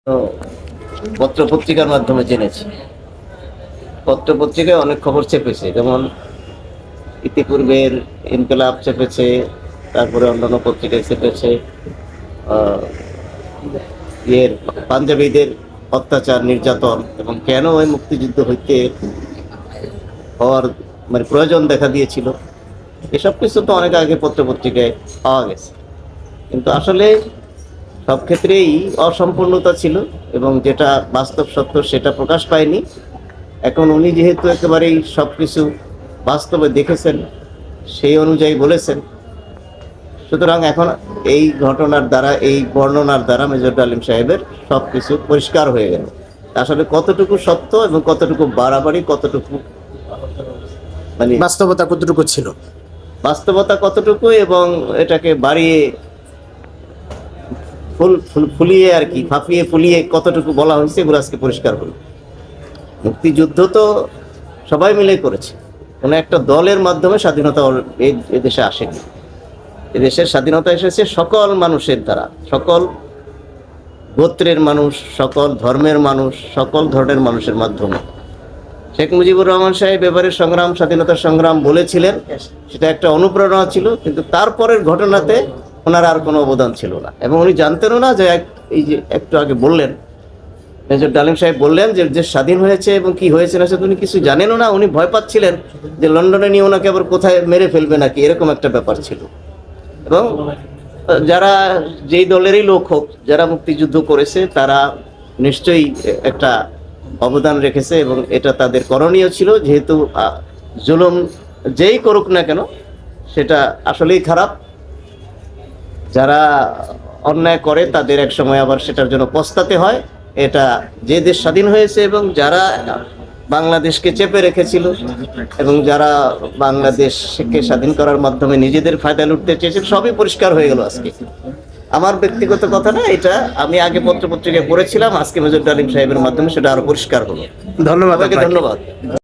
তো পত্র পত্রিকার মাধ্যমে জেনেছি। পত্র পত্রিকায় অনেক খবর চেপেছে, যেমন ইতিপূর্বের ইনকলাব চেপেছে, তারপরে অন্যান্য পত্রিকায় চেপেছে আহ, ইয়ের পাঞ্জাবিদের অত্যাচার নির্যাতন এবং কেন ওই মুক্তিযুদ্ধ হইতে হওয়ার মানে প্রয়োজন দেখা দিয়েছিল, এসব কিছু তো অনেক আগে পত্র পত্রিকায় পাওয়া গেছে। কিন্তু আসলে সব ক্ষেত্রেই অসম্পূর্ণতা ছিল এবং যেটা বাস্তব সত্য সেটা প্রকাশ পায়নি। এখন উনি যেহেতু একেবারেই সব কিছু বাস্তবে দেখেছেন, সেই অনুযায়ী বলেছেন, সুতরাং এখন এই ঘটনার দ্বারা, এই বর্ণনার দ্বারা মেজর ডালিম সাহেবের সব কিছু পরিষ্কার হয়ে গেল। আসলে কতটুকু সত্য এবং কতটুকু বাড়াবাড়ি, কতটুকু মানে বাস্তবতা কতটুকু ছিল, বাস্তবতা কতটুকু এবং এটাকে বাড়িয়ে ফুলিয়ে আর কি ফাঁপিয়ে ফুলিয়ে কতটুকু বলা হয়েছে, এগুলো আজকে পরিষ্কার হলো। মুক্তিযুদ্ধ তো সবাই মিলে করেছে, কোনো একটা দলের মাধ্যমে স্বাধীনতা এদেশে আসেনি। এদেশের স্বাধীনতা এসেছে সকল মানুষের দ্বারা, সকল গোত্রের মানুষ, সকল ধর্মের মানুষ, সকল ধরনের মানুষের মাধ্যমে। শেখ মুজিবুর রহমান সাহেব এবারের সংগ্রাম, স্বাধীনতার সংগ্রাম বলেছিলেন, সেটা একটা অনুপ্রেরণা ছিল, কিন্তু তারপরের ঘটনাতে ওনার আর কোনো অবদান ছিল না এবং উনি জানতেনও না যে এই যে একটু আগে বললেন, মেজর ডালিম সাহেব বললেন যে স্বাধীন হয়েছে এবং কি হয়েছে না সেটা উনি কিছু জানেনও না। উনি ভয় পাচ্ছিলেন যে লন্ডনে নিয়ে ওনাকে আবার কোথায় মেরে ফেলবে নাকি, এরকম একটা ব্যাপার ছিল। এবং যারা যেই দলেরই লোক হোক, যারা মুক্তিযুদ্ধ করেছে তারা নিশ্চয়ই একটা অবদান রেখেছে এবং এটা তাদের করণীয় ছিল, যেহেতু জুলুম যেই করুক না কেন সেটা আসলেই খারাপ। যারা অন্যায় করে তাদের এক সময় আবার সেটার জন্য পস্তাতে হয়। এটা যে দেশ স্বাধীন হয়েছে এবং যারা বাংলাদেশকে চেপে রেখেছিল এবং যারা বাংলাদেশকে স্বাধীন করার মাধ্যমে নিজেদের ফায়দা লুটতে চেয়েছিল, সবই পরিষ্কার হয়ে গেল আজকে। আমার ব্যক্তিগত কথা না, এটা আমি আগে পত্র পত্রিকায় পড়েছিলাম, আজকে মেজর ডালিম সাহেবের মাধ্যমে সেটা আরো পরিষ্কার হলো। ধন্যবাদ। ধন্যবাদ।